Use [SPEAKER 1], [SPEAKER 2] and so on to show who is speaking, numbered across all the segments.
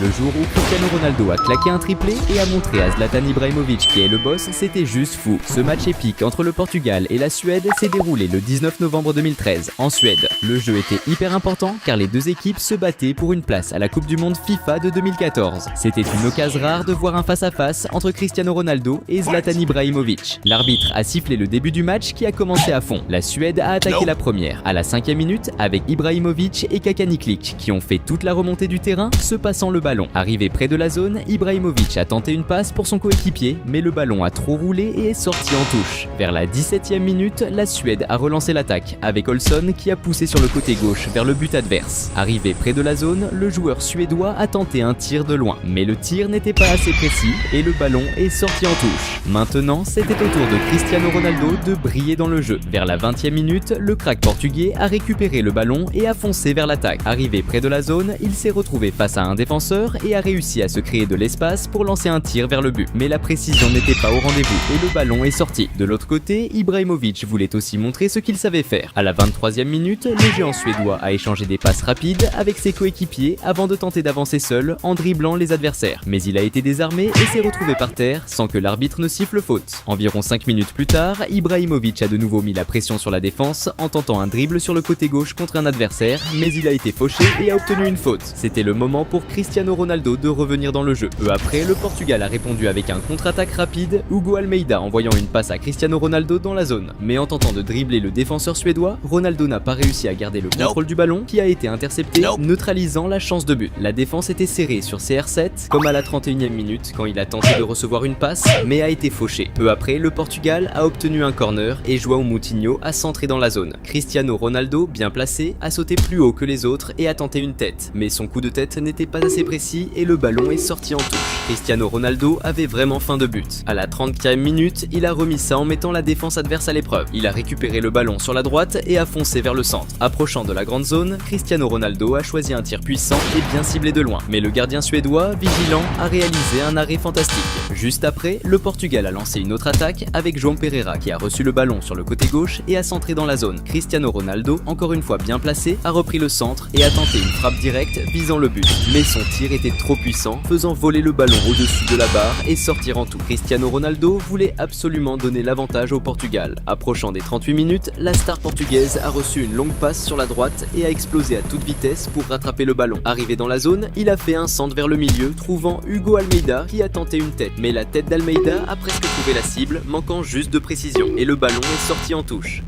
[SPEAKER 1] Le jour où Cristiano Ronaldo a claqué un triplé et a montré à Zlatan Ibrahimovic qui est le boss, c'était juste fou. Ce match épique entre le Portugal et la Suède s'est déroulé le 19 novembre 2013 en Suède. Le jeu était hyper important car les deux équipes se battaient pour une place à la Coupe du Monde FIFA de 2014. C'était une occasion rare de voir un face-à-face entre Cristiano Ronaldo et Zlatan Ibrahimovic. L'arbitre a sifflé le début du match qui a commencé à fond. La Suède a attaqué la première à la 5e minute avec Ibrahimovic et Kakaniklik qui ont fait toute la remontée du terrain se passant le ballon. Arrivé près de la zone, Ibrahimovic a tenté une passe pour son coéquipier mais le ballon a trop roulé et est sorti en touche. Vers la 17e minute, la Suède a relancé l'attaque avec Olsson qui a poussé sur le côté gauche vers le but adverse. Arrivé près de la zone, le joueur suédois a tenté un tir de loin mais le tir n'était pas assez précis et le ballon est sorti en touche. Maintenant, c'était au tour de Cristiano Ronaldo de briller dans le jeu. Vers la 20e minute, le crack portugais a récupéré le ballon et a foncé vers l'attaque. Arrivé près de la zone, il s'est retrouvé face à un défenseur et a réussi à se créer de l'espace pour lancer un tir vers le but. Mais la précision n'était pas au rendez-vous et le ballon est sorti. De l'autre côté, Ibrahimovic voulait aussi montrer ce qu'il savait faire. À la 23e minute, le géant suédois a échangé des passes rapides avec ses coéquipiers avant de tenter d'avancer seul en dribblant les adversaires. Mais il a été désarmé et s'est retrouvé par terre sans que l'arbitre ne siffle faute. Environ 5 minutes plus tard, Ibrahimovic a de nouveau mis la pression sur la défense en tentant un dribble sur le côté gauche contre un adversaire, mais il a été fauché et a obtenu une faute. C'était le moment pour Cristiano Ronaldo de revenir dans le jeu. Peu après, le Portugal a répondu avec un contre-attaque rapide, Hugo Almeida envoyant une passe à Cristiano Ronaldo dans la zone. Mais en tentant de dribbler le défenseur suédois, Ronaldo n'a pas réussi à garder le contrôle du ballon qui a été intercepté, neutralisant la chance de but. La défense était serrée sur CR7, comme à la 31e minute quand il a tenté de recevoir une passe, mais a été fauché. Peu après, le Portugal a obtenu un corner et João Moutinho a centré dans la zone. Cristiano Ronaldo, bien placé, a sauté plus haut que les autres et a tenté une tête. Mais son coup de tête n'était pas assez précis et le ballon est sorti en touche. Cristiano Ronaldo avait vraiment faim de but. À la 30e minute, il a remis ça en mettant la défense adverse à l'épreuve. Il a récupéré le ballon sur la droite et a foncé vers le centre. Approchant de la grande zone, Cristiano Ronaldo a choisi un tir puissant et bien ciblé de loin. Mais le gardien suédois, vigilant, a réalisé un arrêt fantastique. Juste après, le Portugal a lancé une autre attaque avec João Pereira qui a reçu le ballon sur le côté gauche et a centré dans la zone. Cristiano Ronaldo, encore une fois bien placé, a repris le centre et a tenté une frappe directe visant le but. Mais son tir était trop puissant, faisant voler le ballon au-dessus de la barre et sortir en tout. Cristiano Ronaldo voulait absolument donner l'avantage au Portugal. Approchant des 38 minutes, la star portugaise a reçu une longue passe sur la droite et a explosé à toute vitesse pour rattraper le ballon. Arrivé dans la zone, il a fait un centre vers le milieu, trouvant Hugo Almeida qui a tenté une tête. Mais la tête d'Almeida a presque trouvé la cible, manquant juste de précision. Et le ballon est sorti en touche.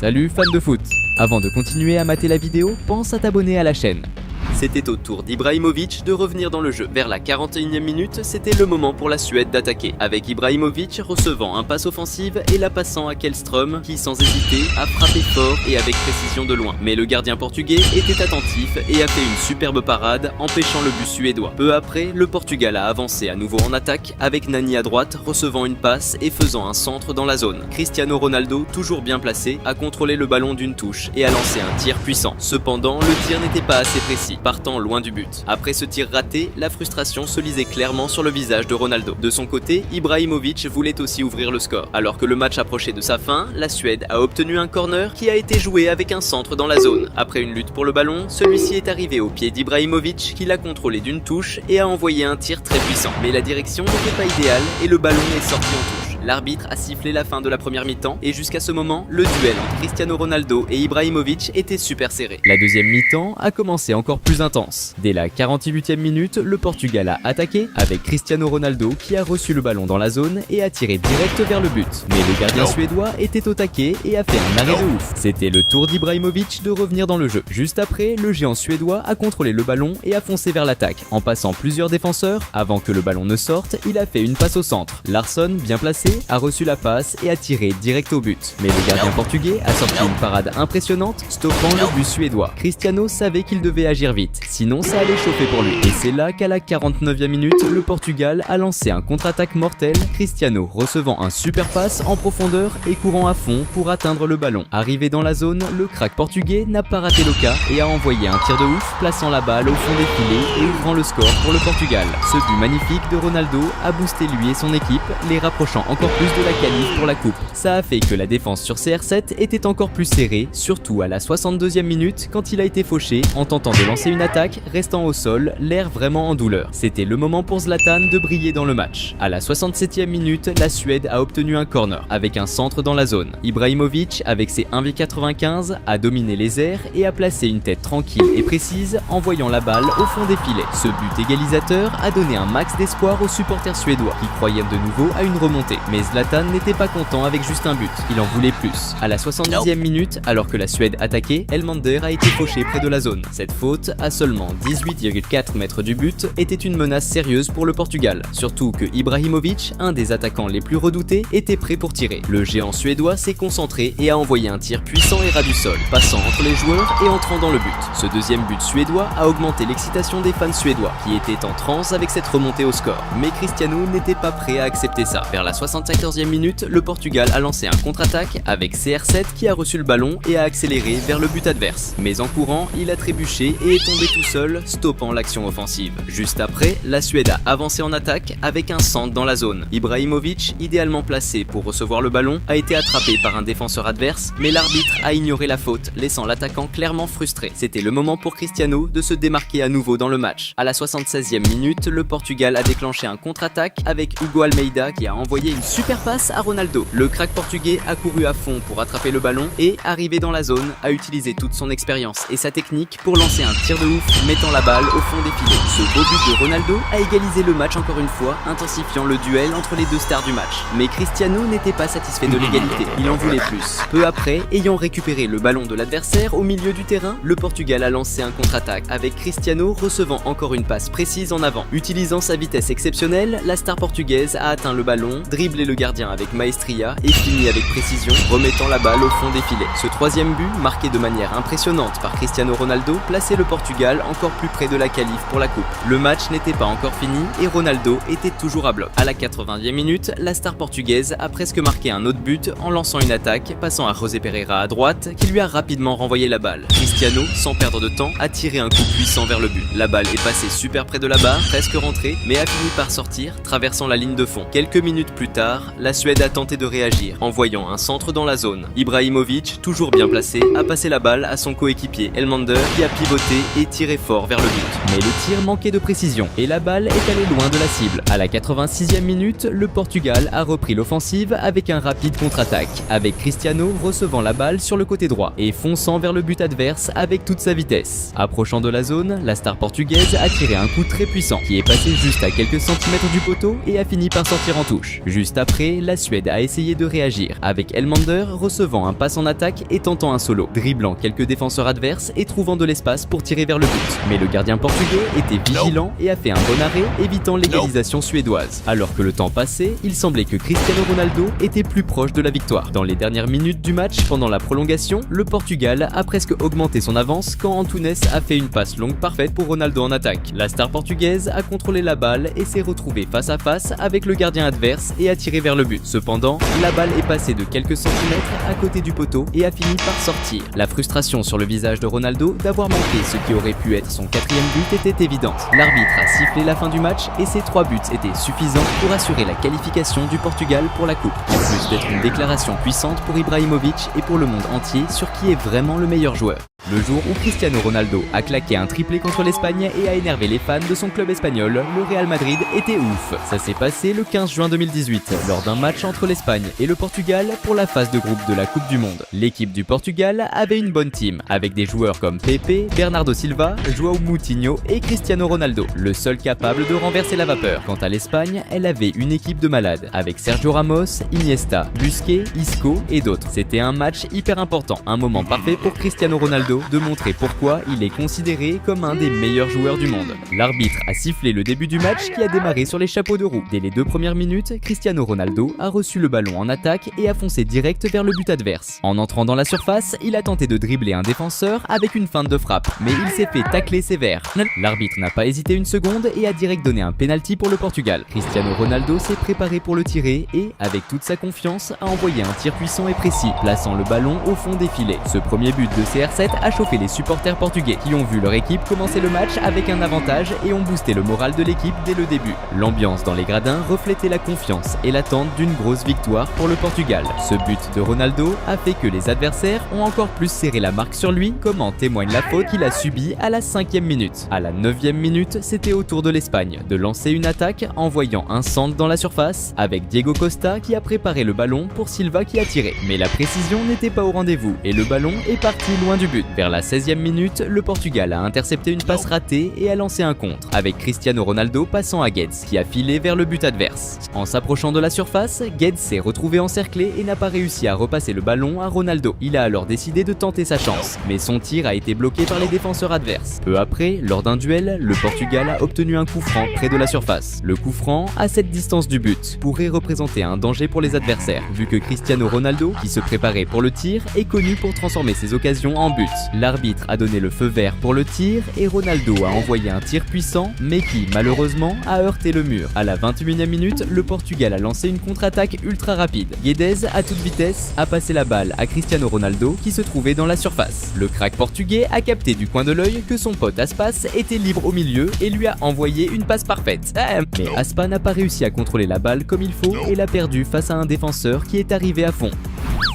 [SPEAKER 2] Salut fans de foot! Avant de continuer à mater la vidéo, pense à t'abonner à la chaîne.
[SPEAKER 1] C'était au tour d'Ibrahimovic de revenir dans le jeu. Vers la 41e minute, c'était le moment pour la Suède d'attaquer, avec Ibrahimovic recevant un passe offensive et la passant à Källström qui, sans hésiter, a frappé fort et avec précision de loin. Mais le gardien portugais était attentif et a fait une superbe parade, empêchant le but suédois. Peu après, le Portugal a avancé à nouveau en attaque, avec Nani à droite recevant une passe et faisant un centre dans la zone. Cristiano Ronaldo, toujours bien placé, a contrôlé le ballon d'une touche et a lancé un tir puissant. Cependant, le tir n'était pas assez précis, partant loin du but. Après ce tir raté, la frustration se lisait clairement sur le visage de Ronaldo. De son côté, Ibrahimovic voulait aussi ouvrir le score. Alors que le match approchait de sa fin, la Suède a obtenu un corner qui a été joué avec un centre dans la zone. Après une lutte pour le ballon, celui-ci est arrivé au pied d'Ibrahimovic qui l'a contrôlé d'une touche et a envoyé un tir très puissant. Mais la direction n'était pas idéale et le ballon est sorti en touche. L'arbitre a sifflé la fin de la première mi-temps et jusqu'à ce moment, le duel entre Cristiano Ronaldo et Ibrahimovic était super serré.
[SPEAKER 2] La deuxième mi-temps a commencé encore plus intense. Dès la 48e minute, le Portugal a attaqué avec Cristiano Ronaldo qui a reçu le ballon dans la zone et a tiré direct vers le but. Mais le gardien suédois était au taquet et a fait un arrêt de ouf. C'était le tour d'Ibrahimovic de revenir dans le jeu. Juste après, le géant suédois a contrôlé le ballon et a foncé vers l'attaque. En passant plusieurs défenseurs, avant que le ballon ne sorte, il a fait une passe au centre. Larsson, bien placé, a reçu la passe et a tiré direct au but. Mais le gardien portugais a sorti une parade impressionnante, stoppant le but suédois. Cristiano savait qu'il devait agir vite, sinon ça allait chauffer pour lui. Et c'est là qu'à la 49e minute, le Portugal a lancé un contre-attaque mortel, Cristiano recevant un super passe en profondeur et courant à fond pour atteindre le ballon. Arrivé dans la zone, le crack portugais n'a pas raté l'occasion et a envoyé un tir de ouf, plaçant la balle au fond des filets et ouvrant le score pour le Portugal. Ce but magnifique de Ronaldo a boosté lui et son équipe, les rapprochant encore
[SPEAKER 1] encore plus de la qualif pour la coupe. Ça a fait que la défense sur CR7 était encore plus serrée, surtout à la 62e minute quand il a été fauché en tentant de lancer une attaque, restant au sol, l'air vraiment en douleur. C'était le moment pour Zlatan de briller dans le match. À la 67e minute, la Suède a obtenu un corner avec un centre dans la zone. Ibrahimovic, avec ses 1,95 m, a dominé les airs et a placé une tête tranquille et précise, envoyant la balle au fond des filets. Ce but égalisateur a donné un max d'espoir aux supporters suédois qui croyaient de nouveau à une remontée. Mais Zlatan n'était pas content avec juste un but, il en voulait plus. À la 70e minute, alors que la Suède attaquait, Elmander a été fauché près de la zone. Cette faute, à seulement 18,4 mètres du but, était une menace sérieuse pour le Portugal. Surtout que Ibrahimovic, un des attaquants les plus redoutés, était prêt pour tirer. Le géant suédois s'est concentré et a envoyé un tir puissant et ras du sol, passant entre les joueurs et entrant dans le but. Ce deuxième but suédois a augmenté l'excitation des fans suédois, qui étaient en transe avec cette remontée au score. Mais Cristiano n'était pas prêt à accepter ça. Vers la 74e minute, le Portugal a lancé un contre-attaque avec CR7 qui a reçu le ballon et a accéléré vers le but adverse. Mais en courant, il a trébuché et est tombé tout seul, stoppant l'action offensive. Juste après, la Suède a avancé en attaque avec un centre dans la zone. Ibrahimovic, idéalement placé pour recevoir le ballon, a été attrapé par un défenseur adverse, mais l'arbitre a ignoré la faute, laissant l'attaquant clairement frustré. C'était le moment pour Cristiano de se démarquer à nouveau dans le match. À la 76e minute, le Portugal a déclenché un contre-attaque avec Hugo Almeida qui a envoyé une super passe à Ronaldo. Le crack portugais a couru à fond pour attraper le ballon et, arrivé dans la zone, a utilisé toute son expérience et sa technique pour lancer un tir de ouf, mettant la balle au fond des filets. Ce beau but de Ronaldo a égalisé le match encore une fois, intensifiant le duel entre les deux stars du match. Mais Cristiano n'était pas satisfait de l'égalité, il en voulait plus. Peu après, ayant récupéré le ballon de l'adversaire au milieu du terrain, le Portugal a lancé un contre-attaque avec Cristiano recevant encore une passe précise en avant. Utilisant sa vitesse exceptionnelle, la star portugaise a atteint le ballon, dribblé le gardien avec maestria et fini avec précision, remettant la balle au fond des filets. Ce troisième but, marqué de manière impressionnante par Cristiano Ronaldo, plaçait le Portugal encore plus près de la qualif pour la coupe. Le match n'était pas encore fini et Ronaldo était toujours à bloc. À la 80e minute, la star portugaise a presque marqué un autre but en lançant une attaque, passant à José Pereira à droite, qui lui a rapidement renvoyé la balle. Cristiano, sans perdre de temps, a tiré un coup puissant vers le but. La balle est passée super près de la barre, presque rentrée, mais a fini par sortir, traversant la ligne de fond. Quelques minutes plus tard, la Suède a tenté de réagir, envoyant un centre dans la zone. Ibrahimovic, toujours bien placé, a passé la balle à son coéquipier Elmander, qui a pivoté et tiré fort vers le but. Mais le tir manquait de précision, et la balle est allée loin de la cible. À la 86e minute, le Portugal a repris l'offensive avec un rapide contre-attaque, avec Cristiano recevant la balle sur le côté droit et fonçant vers le but adverse avec toute sa vitesse. Approchant de la zone, la star portugaise a tiré un coup très puissant qui est passé juste à quelques centimètres du poteau et a fini par sortir en touche. Juste après, la Suède a essayé de réagir, avec Elmander recevant un pass en attaque et tentant un solo, dribblant quelques défenseurs adverses et trouvant de l'espace pour tirer vers le but. Mais le gardien portugais était vigilant et a fait un bon arrêt, évitant l'égalisation suédoise. Alors que le temps passait, il semblait que Cristiano Ronaldo était plus proche de la victoire. Dans les dernières minutes du match, pendant la prolongation, le Portugal a presque augmenté son avance quand Antunes a fait une passe longue parfaite pour Ronaldo en attaque. La star portugaise a contrôlé la balle et s'est retrouvée face à face avec le gardien adverse et a tiré vers le but. Cependant, la balle est passée de quelques centimètres à côté du poteau et a fini par sortir. La frustration sur le visage de Ronaldo d'avoir manqué ce qui aurait pu être son 4e but était évidente. L'arbitre a sifflé la fin du match et ces 3 buts étaient suffisants pour assurer la qualification du Portugal pour la coupe. En plus d'être une déclaration puissante pour Ibrahimovic et pour le monde entier sur qui est vraiment le meilleur joueur. Le jour où Cristiano Ronaldo a claqué un triplé contre l'Espagne et a énervé les fans de son club espagnol, le Real Madrid était ouf. Ça s'est passé le 15 juin 2018, lors d'un match entre l'Espagne et le Portugal pour la phase de groupe de la Coupe du Monde. L'équipe du Portugal avait une bonne team, avec des joueurs comme Pepe, Bernardo Silva, João Moutinho et Cristiano Ronaldo, le seul capable de renverser la vapeur. Quant à l'Espagne, elle avait une équipe de malades, avec Sergio Ramos, Iniesta, Busquets, Isco et d'autres. C'était un match hyper important, un moment parfait pour Cristiano Ronaldo de montrer pourquoi il est considéré comme un des meilleurs joueurs du monde. L'arbitre a sifflé le début du match qui a démarré sur les chapeaux de roue. Dès les 2 premières minutes, Cristiano Ronaldo a reçu le ballon en attaque et a foncé direct vers le but adverse. En entrant dans la surface, il a tenté de dribbler un défenseur avec une feinte de frappe, mais il s'est fait tacler sévère. L'arbitre n'a pas hésité une seconde et a direct donné un penalty pour le Portugal. Cristiano Ronaldo s'est préparé pour le tirer et, avec toute sa confiance, a envoyé un tir puissant et précis, plaçant le ballon au fond des filets. Ce premier but de CR7 a chauffé les supporters portugais qui ont vu leur équipe commencer le match avec un avantage et ont boosté le moral de l'équipe dès le début. L'ambiance dans les gradins reflétait la confiance et l'attente d'une grosse victoire pour le Portugal. Ce but de Ronaldo a fait que les adversaires ont encore plus serré la marque sur lui, comme en témoigne la faute qu'il a subie à la 5e minute. À la 9e minute, c'était au tour de l'Espagne de lancer une attaque en voyant un centre dans la surface avec Diego Costa qui a préparé le ballon pour Silva qui a tiré. Mais la précision n'était pas au rendez-vous et le ballon est parti loin du but. Vers la 16e minute, le Portugal a intercepté une passe ratée et a lancé un contre, avec Cristiano Ronaldo passant à Guedes qui a filé vers le but adverse. En s'approchant de la surface, Guedes s'est retrouvé encerclé et n'a pas réussi à repasser le ballon à Ronaldo. Il a alors décidé de tenter sa chance, mais son tir a été bloqué par les défenseurs adverses. Peu après, lors d'un duel, le Portugal a obtenu un coup franc près de la surface. Le coup franc, à cette distance du but, pourrait représenter un danger pour les adversaires, vu que Cristiano Ronaldo, qui se préparait pour le tir, est connu pour transformer ses occasions en but. L'arbitre a donné le feu vert pour le tir et Ronaldo a envoyé un tir puissant, mais qui, malheureusement, a heurté le mur. À la 21e minute, le Portugal a lancé une contre-attaque ultra rapide. Guedes, à toute vitesse, a passé la balle à Cristiano Ronaldo qui se trouvait dans la surface. Le crack portugais a capté du coin de l'œil que son pote Aspas était libre au milieu et lui a envoyé une passe parfaite. Mais Aspas n'a pas réussi à contrôler la balle comme il faut et l'a perdue face à un défenseur qui est arrivé à fond.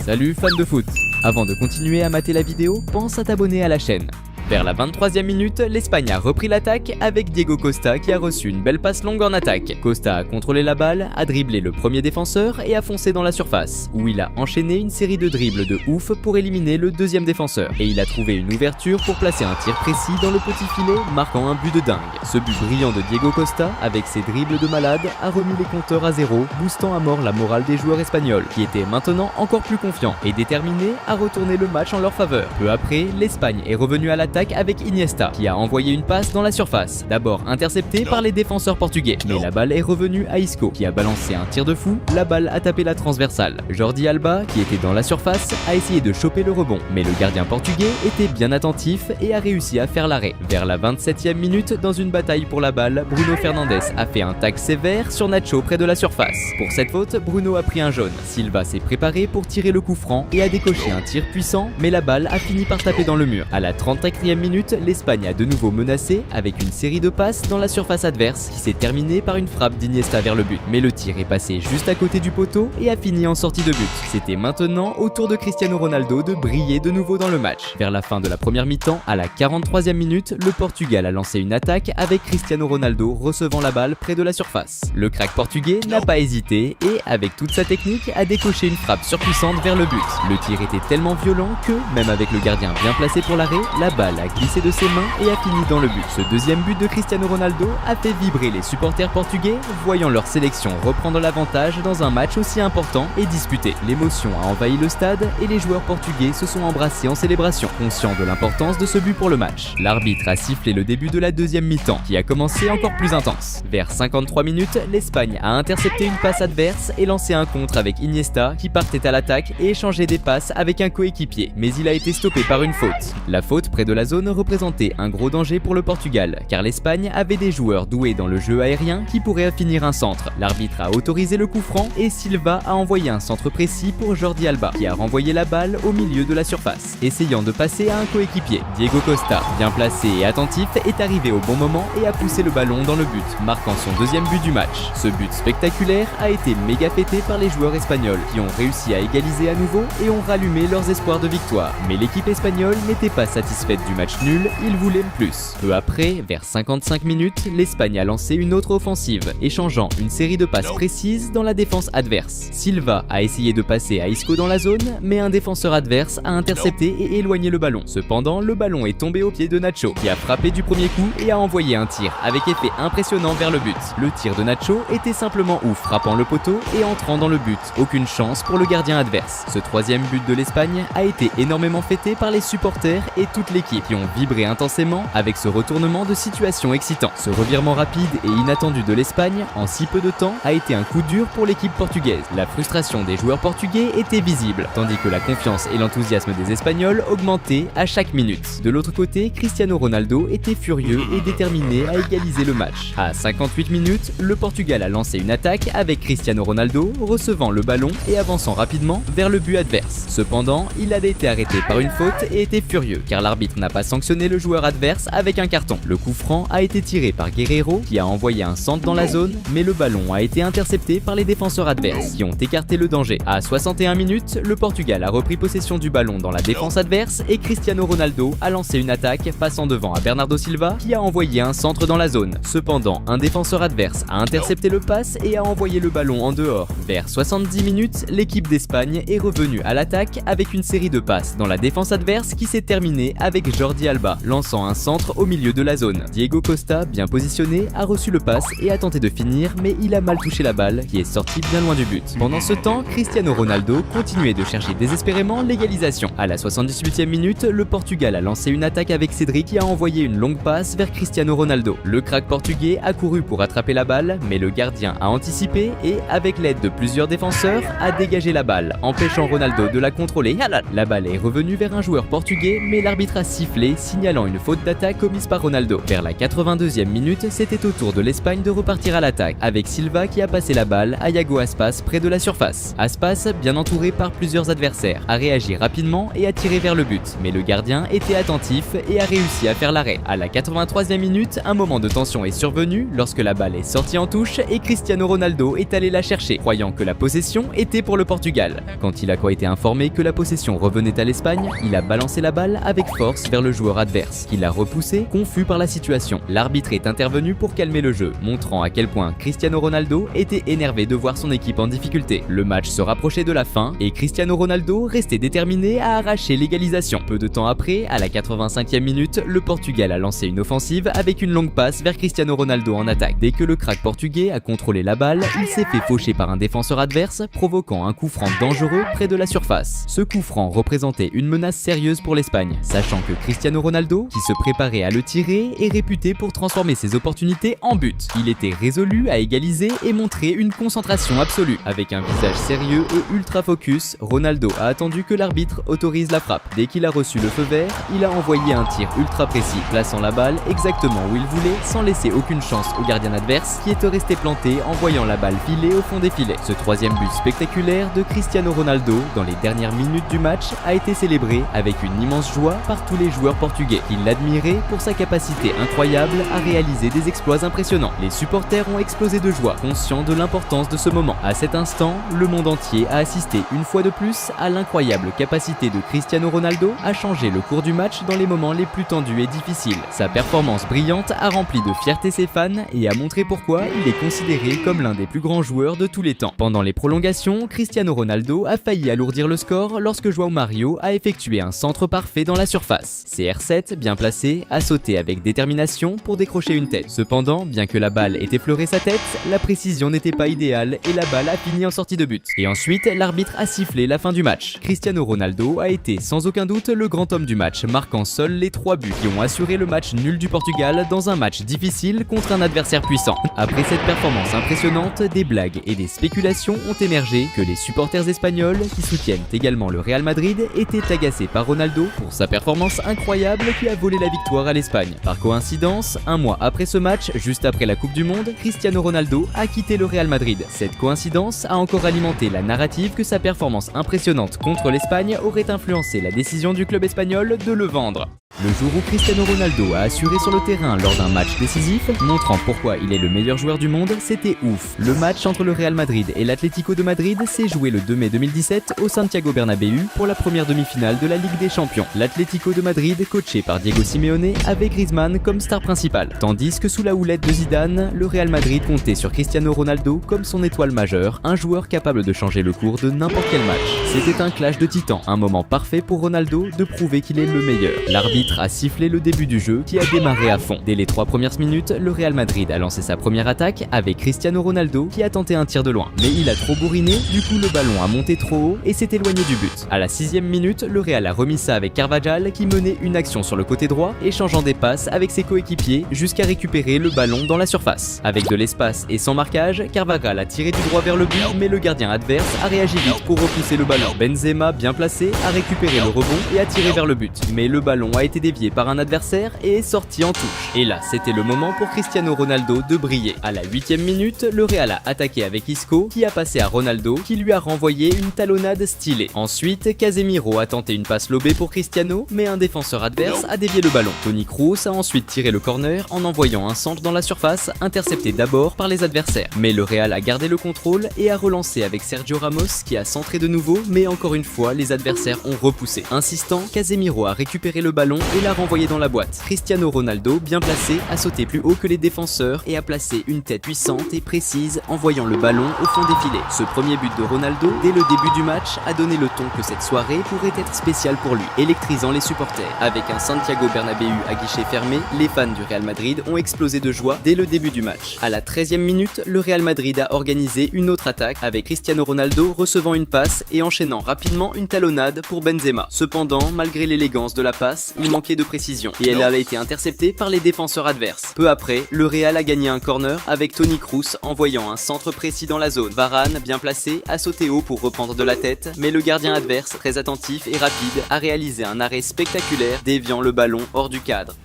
[SPEAKER 1] Salut fans de foot! Avant de continuer à mater la vidéo, pense à t'abonner à la chaîne. Vers la 23e minute, l'Espagne a repris l'attaque avec Diego Costa qui a reçu une belle passe longue en attaque. Costa a contrôlé la balle, a dribblé le premier défenseur et a foncé dans la surface, où il a enchaîné une série de dribbles de ouf pour éliminer le deuxième défenseur. Et il a trouvé une ouverture pour placer un tir précis dans le petit filet, marquant un but de dingue. Ce but brillant de Diego Costa, avec ses dribbles de malade, a remis les compteurs à zéro, boostant à mort la morale des joueurs espagnols, qui étaient maintenant encore plus confiants et déterminés à retourner le match en leur faveur. Peu après, l'Espagne est revenue à l'attaque avec Iniesta qui a envoyé une passe dans la surface, d'abord interceptée par les défenseurs portugais, mais la balle est revenue à Isco qui a balancé un tir de fou, la balle a tapé la transversale. Jordi Alba, qui était dans la surface, a essayé de choper le rebond, mais le gardien portugais était bien attentif et a réussi à faire l'arrêt. Vers la 27e minute, dans une bataille pour la balle, Bruno Fernandes a fait un tacle sévère sur Nacho près de la surface. Pour cette faute, Bruno a pris un jaune. Silva s'est préparé pour tirer le coup franc et a décoché un tir puissant, mais la balle a fini par taper dans le mur. À la 34e minute, l'Espagne a de nouveau menacé avec une série de passes dans la surface adverse qui s'est terminée par une frappe d'Iniesta vers le but. Mais le tir est passé juste à côté du poteau et a fini en sortie de but. C'était maintenant au tour de Cristiano Ronaldo de briller de nouveau dans le match. Vers la fin de la première mi-temps, à la 43e minute, le Portugal a lancé une attaque avec Cristiano Ronaldo recevant la balle près de la surface. Le crack portugais n'a pas hésité et, avec toute sa technique, a décoché une frappe surpuissante vers le but. Le tir était tellement violent que, même avec le gardien bien placé pour l'arrêt, la balle a glissé de ses mains et a fini dans le but. Ce deuxième but de Cristiano Ronaldo a fait vibrer les supporters portugais, voyant leur sélection reprendre l'avantage dans un match aussi important et disputé. L'émotion a envahi le stade et les joueurs portugais se sont embrassés en célébration, conscients de l'importance de ce but pour le match. L'arbitre a sifflé le début de la deuxième mi-temps, qui a commencé encore plus intense. Vers 53 minutes, l'Espagne a intercepté une passe adverse et lancé un contre avec Iniesta qui partait à l'attaque et échangeait des passes avec un coéquipier, mais il a été stoppé par une faute. La faute près de la zone représentait un gros danger pour le Portugal, car l'Espagne avait des joueurs doués dans le jeu aérien qui pourraient finir un centre. L'arbitre a autorisé le coup franc et Silva a envoyé un centre précis pour Jordi Alba, qui a renvoyé la balle au milieu de la surface, essayant de passer à un coéquipier. Diego Costa, bien placé et attentif, est arrivé au bon moment et a poussé le ballon dans le but, marquant son deuxième but du match. Ce but spectaculaire a été méga fêté par les joueurs espagnols, qui ont réussi à égaliser à nouveau et ont rallumé leurs espoirs de victoire. Mais l'équipe espagnole n'était pas satisfaite du match nul, ils voulaient le plus. Peu après, vers 55 minutes, l'Espagne a lancé une autre offensive, échangeant une série de passes précises dans la défense adverse. Silva a essayé de passer à Isco dans la zone, mais un défenseur adverse a intercepté et éloigné le ballon. Cependant, le ballon est tombé au pied de Nacho, qui a frappé du premier coup et a envoyé un tir avec effet impressionnant vers le but. Le tir de Nacho était simplement ouf, frappant le poteau et entrant dans le but. Aucune chance pour le gardien adverse. Ce troisième but de l'Espagne a été énormément fêté par les supporters et toute l'équipe, qui ont vibré intensément avec ce retournement de situation excitant. Ce revirement rapide et inattendu de l'Espagne en si peu de temps a été un coup dur pour l'équipe portugaise. La frustration des joueurs portugais était visible, tandis que la confiance et l'enthousiasme des Espagnols augmentaient à chaque minute. De l'autre côté, Cristiano Ronaldo était furieux et déterminé à égaliser le match. À 58 minutes, le Portugal a lancé une attaque avec Cristiano Ronaldo recevant le ballon et avançant rapidement vers le but adverse. Cependant, il avait été arrêté par une faute et était furieux car l'arbitre n'a pas sanctionné le joueur adverse avec un carton. Le coup franc a été tiré par Guerreiro qui a envoyé un centre dans la zone, mais le ballon a été intercepté par les défenseurs adverses qui ont écarté le danger. À 61 minutes, le Portugal a repris possession du ballon dans la défense adverse et Cristiano Ronaldo a lancé une attaque passant devant à Bernardo Silva qui a envoyé un centre dans la zone. Cependant, un défenseur adverse a intercepté le pass et a envoyé le ballon en dehors. Vers 70 minutes, l'équipe d'Espagne est revenue à l'attaque avec une série de passes dans la défense adverse qui s'est terminée avec Jordi Alba lançant un centre au milieu de la zone. Diego Costa, bien positionné, a reçu le pass et a tenté de finir, mais il a mal touché la balle qui est sortie bien loin du but. Pendant ce temps, Cristiano Ronaldo continuait de chercher désespérément l'égalisation. À la 78e minute, le Portugal a lancé une attaque avec Cédric qui a envoyé une longue passe vers Cristiano Ronaldo. Le crack portugais a couru pour attraper la balle, mais le gardien a anticipé et, avec l'aide de plusieurs défenseurs, a dégagé la balle, empêchant Ronaldo de la contrôler. La balle est revenue vers un joueur portugais, mais l'arbitre a sifflé, signalant une faute d'attaque commise par Ronaldo. Vers la 82e minute, c'était au tour de l'Espagne de repartir à l'attaque, avec Silva qui a passé la balle à Iago Aspas près de la surface. Aspas, bien entouré par plusieurs adversaires, a réagi rapidement et a tiré vers le but, mais le gardien était attentif et a réussi à faire l'arrêt. À la 83e minute, un moment de tension est survenu lorsque la balle est sortie en touche et Cristiano Ronaldo est allé la chercher, croyant que la possession était pour le Portugal. Quand il a été informé que la possession revenait à l'Espagne, il a balancé la balle avec force vers le joueur adverse, qui l'a repoussé, confus par la situation. L'arbitre est intervenu pour calmer le jeu, montrant à quel point Cristiano Ronaldo était énervé de voir son équipe en difficulté. Le match se rapprochait de la fin et Cristiano Ronaldo restait déterminé à arracher l'égalisation. Peu de temps après, à la 85e minute, le Portugal a lancé une offensive avec une longue passe vers Cristiano Ronaldo en attaque. Dès que le crack portugais a contrôlé la balle, il s'est fait faucher par un défenseur adverse, provoquant un coup franc dangereux près de la surface. Ce coup franc représentait une menace sérieuse pour l'Espagne, sachant que Cristiano Ronaldo, qui se préparait à le tirer, est réputé pour transformer ses opportunités en but. Il était résolu à égaliser et montrer une concentration absolue. Avec un visage sérieux et ultra focus, Ronaldo a attendu que l'arbitre autorise la frappe. Dès qu'il a reçu le feu vert, il a envoyé un tir ultra précis, plaçant la balle exactement où il voulait, sans laisser aucune chance au gardien adverse qui était resté planté en voyant la balle filer au fond des filets. Ce troisième but spectaculaire de Cristiano Ronaldo dans les dernières minutes du match a été célébré avec une immense joie par tous les joueurs portugais qui l'admiraient pour sa capacité incroyable à réaliser des exploits impressionnants. Les supporters ont explosé de joie, conscients de l'importance de ce moment. À cet instant, le monde entier a assisté une fois de plus à l'incroyable capacité de Cristiano Ronaldo à changer le cours du match dans les moments les plus tendus et difficiles. Sa performance brillante a rempli de fierté ses fans et a montré pourquoi il est considéré comme l'un des plus grands joueurs de tous les temps. Pendant les prolongations, Cristiano Ronaldo a failli alourdir le score lorsque João Mario a effectué un centre parfait dans la surface. CR7, bien placé, a sauté avec détermination pour décrocher une tête. Cependant, bien que la balle ait effleuré sa tête, la précision n'était pas idéale et la balle a fini en sortie de but. Et ensuite, l'arbitre a sifflé la fin du match. Cristiano Ronaldo a été sans aucun doute le grand homme du match, marquant seuls les 3 buts qui ont assuré le match nul du Portugal dans un match difficile contre un adversaire puissant. Après cette performance impressionnante, des blagues et des spéculations ont émergé que les supporters espagnols, qui soutiennent également le Real Madrid, étaient agacés par Ronaldo pour sa performance incroyable qui a volé la victoire à l'Espagne. Par coïncidence, un mois après ce match, juste après la Coupe du Monde, Cristiano Ronaldo a quitté le Real Madrid. Cette coïncidence a encore alimenté la narrative que sa performance impressionnante contre l'Espagne aurait influencé la décision du club espagnol de le vendre. Le jour où Cristiano Ronaldo a assuré sur le terrain lors d'un match décisif, montrant pourquoi il est le meilleur joueur du monde, c'était ouf. Le match entre le Real Madrid et l'Atlético de Madrid s'est joué le 2 mai 2017 au Santiago Bernabéu pour la première demi-finale de la Ligue des Champions. L'Atlético de Madrid, coaché par Diego Simeone, avait Griezmann comme star principale, tandis que sous la houlette de Zidane, le Real Madrid comptait sur Cristiano Ronaldo comme son étoile majeure, un joueur capable de changer le cours de n'importe quel match. C'était un clash de titans, un moment parfait pour Ronaldo de prouver qu'il est le meilleur. L'arbitre l'arbitre a sifflé le début du jeu qui a démarré à fond. Dès les 3 premières minutes, le Real Madrid a lancé sa première attaque avec Cristiano Ronaldo qui a tenté un tir de loin. Mais il a trop bourriné, du coup le ballon a monté trop haut et s'est éloigné du but. À la 6e minute, le Real a remis ça avec Carvajal qui menait une action sur le côté droit, échangeant des passes avec ses coéquipiers jusqu'à récupérer le ballon dans la surface. Avec de l'espace et sans marquage, Carvajal a tiré du droit vers le but, mais le gardien adverse a réagi vite pour repousser le ballon. Benzema, bien placé, a récupéré le rebond et a tiré vers le but. Mais le ballon a été dévié par un adversaire et est sorti en touche. Et là, c'était le moment pour Cristiano Ronaldo de briller. À la 8e minute, le Real a attaqué avec Isco qui a passé à Ronaldo qui lui a renvoyé une talonnade stylée. Ensuite, Casemiro a tenté une passe lobée pour Cristiano, mais un défenseur adverse a dévié le ballon. Toni Kroos a ensuite tiré le corner en envoyant un centre dans la surface, intercepté d'abord par les adversaires. Mais le Real a gardé le contrôle et a relancé avec Sergio Ramos qui a centré de nouveau, mais encore une fois, les adversaires ont repoussé. Insistant, Casemiro a récupéré le ballon et l'a renvoyé dans la boîte. Cristiano Ronaldo, bien placé, a sauté plus haut que les défenseurs et a placé une tête puissante et précise en voyant le ballon au fond des filets. Ce premier but de Ronaldo, dès le début du match, a donné le ton que cette soirée pourrait être spéciale pour lui, électrisant les supporters. Avec un Santiago Bernabéu à guichet fermé, les fans du Real Madrid ont explosé de joie dès le début du match. À la 13e minute, le Real Madrid a organisé une autre attaque avec Cristiano Ronaldo recevant une passe et enchaînant rapidement une talonnade pour Benzema. Cependant, malgré l'élégance de la passe, il manquait de précision et elle a été interceptée par les défenseurs adverses. Peu après, le Real a gagné un corner avec Toni Kroos envoyant un centre précis dans la zone. Varane, bien placé, a sauté haut pour reprendre de la tête, mais le gardien adverse, très attentif et rapide, a réalisé un arrêt spectaculaire déviant le ballon hors du cadre.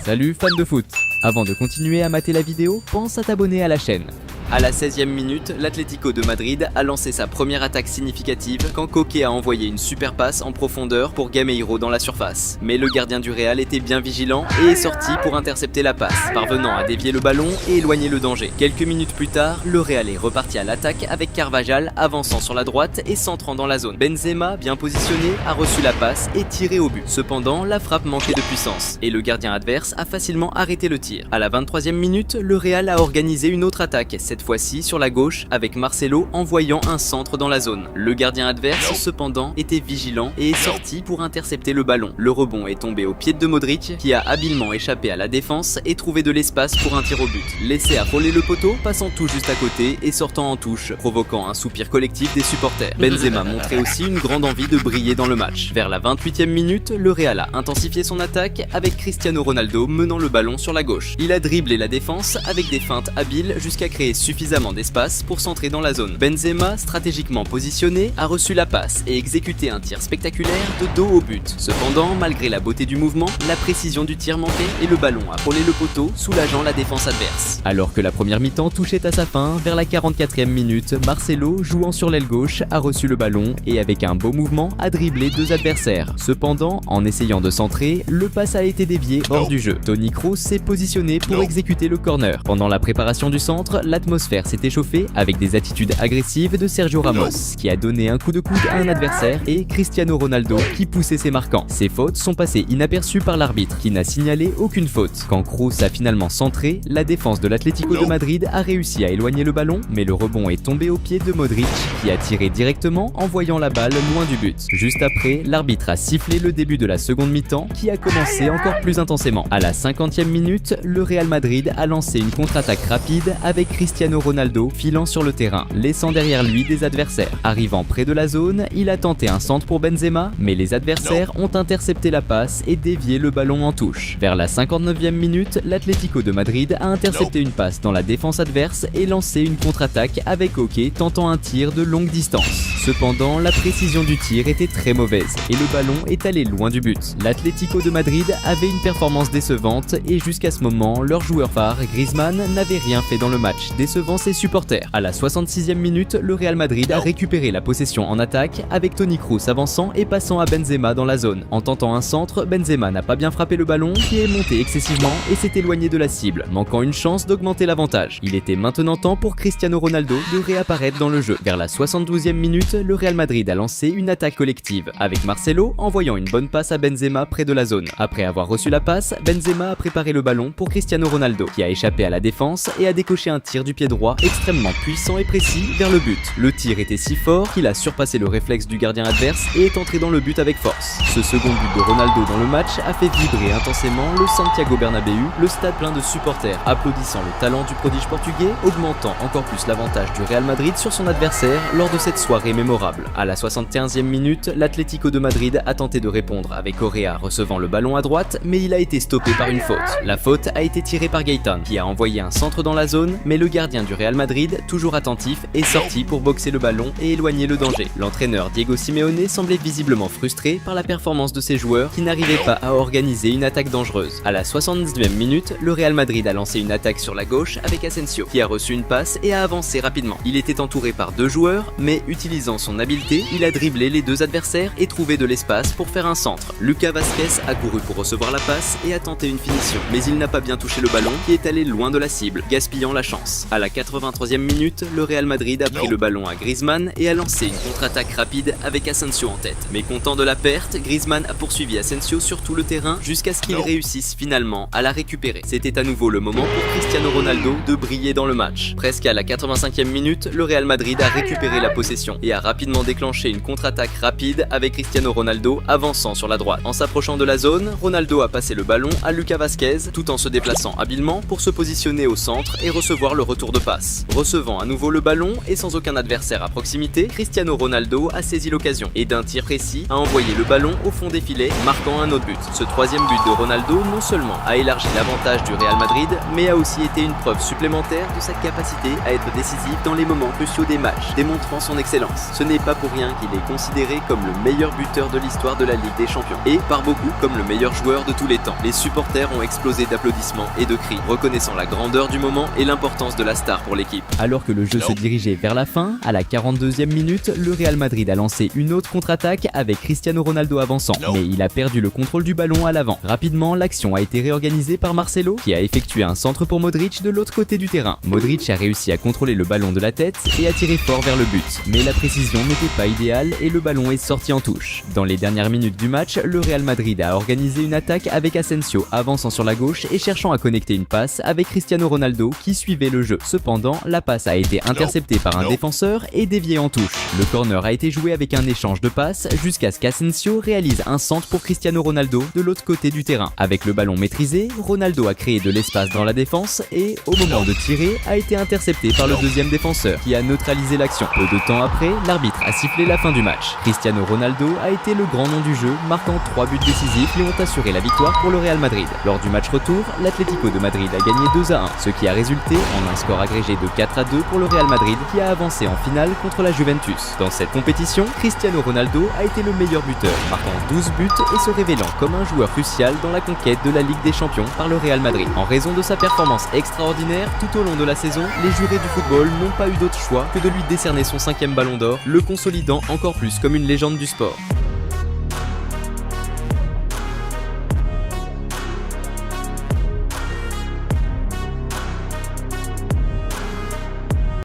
[SPEAKER 2] Salut fans de foot! Avant de continuer à mater la vidéo, pense à t'abonner à la chaîne.
[SPEAKER 1] À la 16e minute, l'Atlético de Madrid a lancé sa première attaque significative quand Koke a envoyé une super passe en profondeur pour Gameiro dans la surface. Mais le gardien du Real était bien vigilant et est sorti pour intercepter la passe, parvenant à dévier le ballon et éloigner le danger. Quelques minutes plus tard, le Real est reparti à l'attaque avec Carvajal avançant sur la droite et centrant dans la zone. Benzema, bien positionné, a reçu la passe et tiré au but. Cependant, la frappe manquait de puissance et le gardien adverse a facilement arrêté le tir. À la 23e minute, le Real a organisé une autre attaque, cette fois-ci sur la gauche avec Marcelo envoyant un centre dans la zone. Le gardien adverse cependant était vigilant et est sorti pour intercepter le ballon. Le rebond est tombé au pied de Modric qui a habilement échappé à la défense et trouvé de l'espace pour un tir au but. Laissé à frôler le poteau, passant tout juste à côté et sortant en touche, provoquant un soupir collectif des supporters. Benzema montrait aussi une grande envie de briller dans le match. Vers la 28e minute, le Real a intensifié son attaque avec Cristiano Ronaldo menant le ballon sur la gauche. Il a dribblé la défense avec des feintes habiles jusqu'à créer suffisamment d'espace pour centrer dans la zone. Benzema, stratégiquement positionné, a reçu la passe et exécuté un tir spectaculaire de dos au but. Cependant, malgré la beauté du mouvement, la précision du tir manquait et le ballon a frôlé le poteau, soulageant la défense adverse.
[SPEAKER 2] Alors que la première mi-temps touchait à sa fin, vers la 44e minute, Marcelo, jouant sur l'aile gauche, a reçu le ballon et avec un beau mouvement a dribblé 2 adversaires. Cependant, en essayant de centrer, le pass a été dévié hors du jeu. Toni Kroos s'est positionné pour exécuter le corner. Pendant la préparation du centre, l'atmosphère s'est échauffée avec des attitudes agressives de Sergio Ramos qui a donné un coup de coude à un adversaire et Cristiano Ronaldo qui poussait ses marquants. Ces fautes sont passées inaperçues par l'arbitre qui n'a signalé aucune faute. Quand Kroos a finalement centré, la défense de l'Atlético de Madrid a réussi à éloigner le ballon, mais le rebond est tombé au pied de Modric qui a tiré directement envoyant la balle loin du but. Juste après, l'arbitre a sifflé le début de la seconde mi-temps qui a commencé encore plus intensément. À la 50e minute, le Real Madrid a lancé une contre-attaque rapide avec Cristiano Ronaldo filant sur le terrain, laissant derrière lui des adversaires. Arrivant près de la zone, il a tenté un centre pour Benzema, mais les adversaires ont intercepté la passe et dévié le ballon en touche. Vers la 59e minute, l'Atlético de Madrid a intercepté une passe dans la défense adverse et lancé une contre-attaque avec Koke tentant un tir de longue distance. Cependant, la précision du tir était très mauvaise et le ballon est allé loin du but. L'Atlético de Madrid avait une performance décevante et jusqu'à ce moment, leur joueur phare, Griezmann, n'avait rien fait dans le match, décevant ses supporters. À la 66e minute, le Real Madrid a récupéré la possession en attaque avec Toni Kroos avançant et passant à Benzema dans la zone. En tentant un centre, Benzema n'a pas bien frappé le ballon qui est monté excessivement et s'est éloigné de la cible, manquant une chance d'augmenter l'avantage. Il était maintenant temps pour Cristiano Ronaldo de réapparaître dans le jeu. Vers la 72e minute, le Real Madrid a lancé une attaque collective avec Marcelo envoyant une bonne passe à Benzema près de la zone. Après avoir reçu la passe, Benzema a préparé le ballon pour Cristiano Ronaldo qui a échappé à la défense et a décoché un tir du pied
[SPEAKER 1] pied droit extrêmement puissant et précis vers le but. Le tir était si fort qu'il a surpassé le réflexe du gardien adverse et est entré dans le but avec force. Ce second but de Ronaldo dans le match a fait vibrer intensément le Santiago Bernabéu, le stade plein de supporters applaudissant le talent du prodige portugais, augmentant encore plus l'avantage du Real Madrid sur son adversaire lors de cette soirée mémorable. À la 71e minute, l'Atlético de Madrid a tenté de répondre avec Correa recevant le ballon à droite, mais il a été stoppé par une faute. La faute a été tirée par Gaëtan, qui a envoyé un centre dans la zone, mais le gardien du Real Madrid, toujours attentif, est sorti pour boxer le ballon et éloigner le danger. L'entraîneur Diego Simeone semblait visiblement frustré par la performance de ses joueurs qui n'arrivaient pas à organiser une attaque dangereuse. À la 79e minute, le Real Madrid a lancé une attaque sur la gauche avec Asensio, qui a reçu une passe et a avancé rapidement. Il était entouré par deux joueurs, mais utilisant son habileté, il a dribblé les deux adversaires et trouvé de l'espace pour faire un centre. Lucas Vázquez a couru pour recevoir la passe et a tenté une finition, mais il n'a pas bien touché le ballon qui est allé loin de la cible, gaspillant la chance. À la 83e minute, le Real Madrid a pris le ballon à Griezmann et a lancé une contre-attaque rapide avec Asensio en tête. Mais content de la perte, Griezmann a poursuivi Asensio sur tout le terrain jusqu'à ce qu'il réussisse finalement à la récupérer. C'était à nouveau le moment pour Cristiano Ronaldo de briller dans le match. Presque à la 85e minute, le Real Madrid a récupéré la possession et a rapidement déclenché une contre-attaque rapide avec Cristiano Ronaldo avançant sur la droite. En s'approchant de la zone, Ronaldo a passé le ballon à Lucas Vázquez tout en se déplaçant habilement pour se positionner au centre et recevoir le retour de passe. Recevant à nouveau le ballon et sans aucun adversaire à proximité, Cristiano Ronaldo a saisi l'occasion et d'un tir précis a envoyé le ballon au fond des filets, marquant un autre but. Ce troisième but de Ronaldo non seulement a élargi l'avantage du Real Madrid, mais a aussi été une preuve supplémentaire de sa capacité à être décisif dans les moments cruciaux des matchs, démontrant son excellence. Ce n'est pas pour rien qu'il est considéré comme le meilleur buteur de l'histoire de la Ligue des Champions et par beaucoup comme le meilleur joueur de tous les temps. Les supporters ont explosé d'applaudissements et de cris, reconnaissant la grandeur du moment et l'importance de la star pour l'équipe. Alors que le jeu se dirigeait vers la fin, à la 42e minute, le Real Madrid a lancé une autre contre-attaque avec Cristiano Ronaldo avançant, mais il a perdu le contrôle du ballon à l'avant. Rapidement, l'action a été réorganisée par Marcelo, qui a effectué un centre pour Modric de l'autre côté du terrain. Modric a réussi à contrôler le ballon de la tête et a tiré fort vers le but, mais la précision n'était pas idéale et le ballon est sorti en touche. Dans les dernières minutes du match, le Real Madrid a organisé une attaque avec Asensio avançant sur la gauche et cherchant à connecter une passe avec Cristiano Ronaldo qui suivait le jeu. Cependant, la passe a été interceptée par un défenseur et déviée en touche. Le corner a été joué avec un échange de passes jusqu'à ce qu'Asensio réalise un centre pour Cristiano Ronaldo de l'autre côté du terrain. Avec le ballon maîtrisé, Ronaldo a créé de l'espace dans la défense et, au moment de tirer, a été intercepté par le deuxième défenseur qui a neutralisé l'action. Peu de temps après, l'arbitre a sifflé la fin du match. Cristiano Ronaldo a été le grand nom du jeu, marquant 3 buts décisifs qui ont assuré la victoire pour le Real Madrid. Lors du match retour, l'Atlético de Madrid a gagné 2-1, ce qui a résulté en un score agrégé de 4-2 pour le Real Madrid qui a avancé en finale contre la Juventus. Dans cette compétition, Cristiano Ronaldo a été le meilleur buteur, marquant 12 buts et se révélant comme un joueur crucial dans la conquête de la Ligue des Champions par le Real Madrid. En raison de sa performance extraordinaire tout au long de la saison, les jurés du football n'ont pas eu d'autre choix que de lui décerner son 5e ballon d'or, le consolidant encore plus comme une légende du sport.